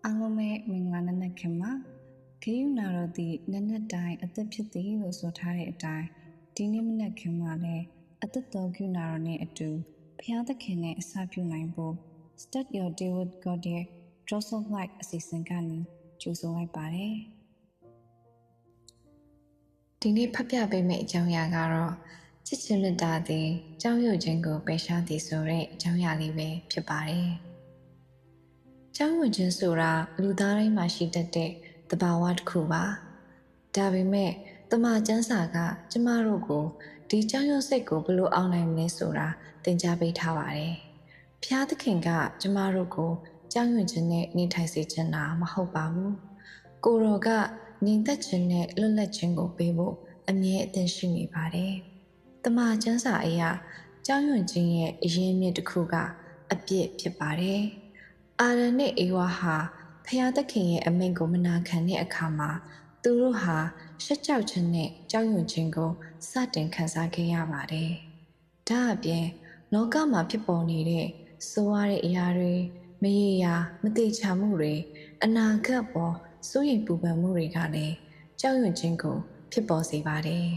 အားလုံးပဲမင်္ဂလာနံနက်ခင်းပါခေယူနာတော်သည်နံနက်တိုင်းအသက်ဖြစ်သည်လို့ဆိုထားတဲ့အတိုင်းဒီနေ့မနက်ခင်းမှာလည်းအသက်တော်ခေယူနာတော်နဲ့အတူဘုရားသခင်နဲ့အစပြုနိုင်ဖို့ Start Your Day with God ရဲ့ Drops of Light အစီအစဉ်ကနေကြိုဆိုလိုက်ပါတယ်ဒီနေ့ဖတ်ပြပေးမယ့်အကြောင်းအရာကတော့ချစ်ခြင်းမေတ္တာသည်ကြောင်းရွံ့ခြင်းကိုပယ်ရှားသည်ဆိုတဲ့အကြောင်းအရာလေးပဲဖြစ်ပါတယ်။ကြောင်းရွံ့ခြင်းဆိုတာလူသားတိုင်းမှာရှိတတ်တဲ့သဘာဝတစ်ခုပါ။ဒါပေမဲ့တမန်ကျမ်းစာကကျမတို့ကိုဒီကြောင်းရွံ့စိတ်ကိုဘယ်လိုအောင်နိုင်မလဲဆိုတာသင်ကြားပေးထားပါတယ်။ဘုရားသခင်ကကျမတို့ကိုကြောင်းရွံ့ခြင်းနဲ့နေထိုင်စေချင်တာမဟုတ်ပါဘူး။ကိုယ်တော်ကငြိမ်သက်ခြင်းနဲ့လွတ်လပ်ခြင်းကိုပေးဖို့အမြဲအသင့်ရှိနေပါတယ်။တမန်ကျမ်းစာအရကြောင်းရွံ့ခြင်းရဲ့အရင်းမြစ်တစ်ခုကအပြစ်ဖြစ်ပါတယ်။အာရန်နဲ့အေဝါဟာဖျားသခင်ရဲ့အမိန့်ကိုမနာခံတဲ့အခါမှာသူတို့ဟာရှက်ကြောက်ခြင်းနဲ့ကြောက်ရွံ့ခြင်းကိုစတင်ခံစားခဲ့ရပါတယ်။ဒါအပြင်လောကမှာဖြစ်ပေါ်နေတဲ့ဆိုးရတဲ့အရာတွေမရေရာမတိချမှုတွေအနာဂတ်ပေါ်စိုးရိမ်ပူပန်မှုတွေကလည်းကြောက်ရွံ့ခြင်းကိုဖြစ်ပေါ်စေပါတယ်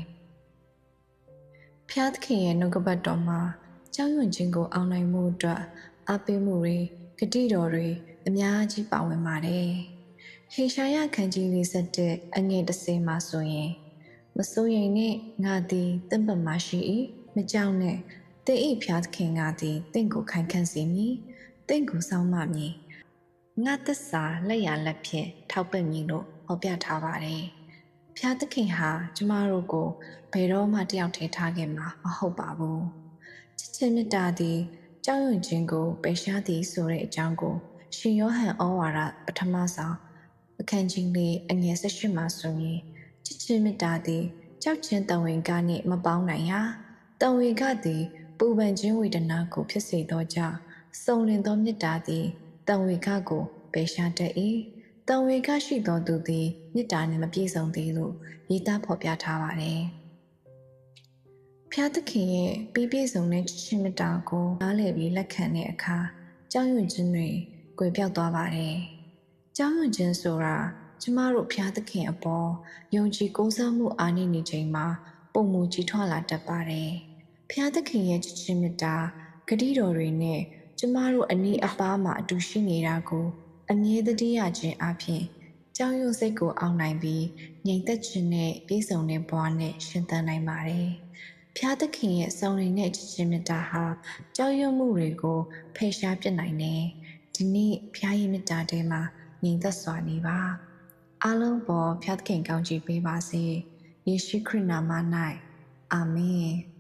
။ဖျားသခင်ရဲ့နှုတ်ကပတ်တော်မှာကြောက်ရွံ့ခြင်းကိုအောင်နိုင်မှုအတွက်အားပေးမှုတွေဂတိတော်တွေအများကြီးပါဝင်ပါတယ်။ဟေရှာယခန်းကြီး47အငယ်30မှာဆိုရင်မစိုးရိမ်နဲ့ငါသည်တင့်ပတ်မှရှိ၏မကြောက်နဲ့သင်၏ဖျားသခင်ကသည်တင့်ကိုခိုင်ခန့်စေမည်တင့်ကိုစောင့်မမည်ငါသစ္စာလက်ရလက်ဖြင့်ထောက်ပံ့မည်လို့ဟောပြထားပါတယ်။ဖျားသခင်ဟာကျမတို့ကိုဘယ်တော့မှတယောက်တည်းထားခဲ့မှာမဟုတ်ပါဘူး။ချစ်ခြင်းမေတ္တာသည်ကြောက်ရွံ့ခြင်းကိုပယ်ရှားသည်ဆိုတဲ့အကြောင်းကိုရှင်ယောဟန်ဩဝါဒပထမဆောင်အခန်းကြီးလေးအငယ်18မှာဆိုရင်ချစ်ခြင်းမေတ္တာသည်ကြောက်ခြင်းတန်ဝင်ကနှင့်မပေါင်းနိုင်ရာတန်ဝင်ကသည်ပူပန်ခြင်းဝေဒနာကိုဖြစ်စေသောကြောင့်စုံလင်သောမေတ္တာသည်တန်ဝင်ကကိုပယ်ရှားတတ်၏တန်ဝေကရှိသောသူသည်မေတ္တာနှင့်မပြည့်စုံသေးလို့ရေးသားဖော်ပြထားပါတယ်။ဖျားသခင်ရဲ့ပြည့်စုံတဲ့ချစ်ခြင်းမေတ္တာကိုနားလည်ပြီးလက်ခံတဲ့အခါကြောက်ရွံ့ခြင်းတွေကွယ်ပြောက်သွားပါတယ်။ကြောက်ရွံ့ခြင်းဆိုတာကျမတို့ဖျားသခင်အပေါ်ယုံကြည်ကိုးစားမှုအားနည်းနေချိန်မှာပုံမူကြီးထွားလာတတ်ပါတယ်။ဖျားသခင်ရဲ့ချစ်ခြင်းမေတ္တာဂတိတော်တွေနဲ့ကျမတို့အနည်းအပါးမှာအတူရှိနေတာကိုအမြဲတည်းရခြင်းအပြင်ကြောက်ရွံ့စိတ်ကိုအောင်နိုင်ပြီးငြိမ်သက်ခြင်းနဲ့ပြည့်စုံတဲ့ဘဝနဲ့ရှင်သန်နိုင်ပါတယ်။ဖျားသခင်ရဲ့စုံလင်တဲ့ချစ်ခြင်းမေတ္တာဟာကြောက်ရွံ့မှုတွေကိုဖယ်ရှားပစ်နိုင်တယ်။ဒီနေ့ဖျားရဲ့မေတ္တာထဲမှာငြိမ်သက်စွာနေပါ။အားလုံးပေါ်ဖျားသခင်ကောင်းချီးပေးပါစေ။ယေရှုခရစ်နာမ၌အာမင်။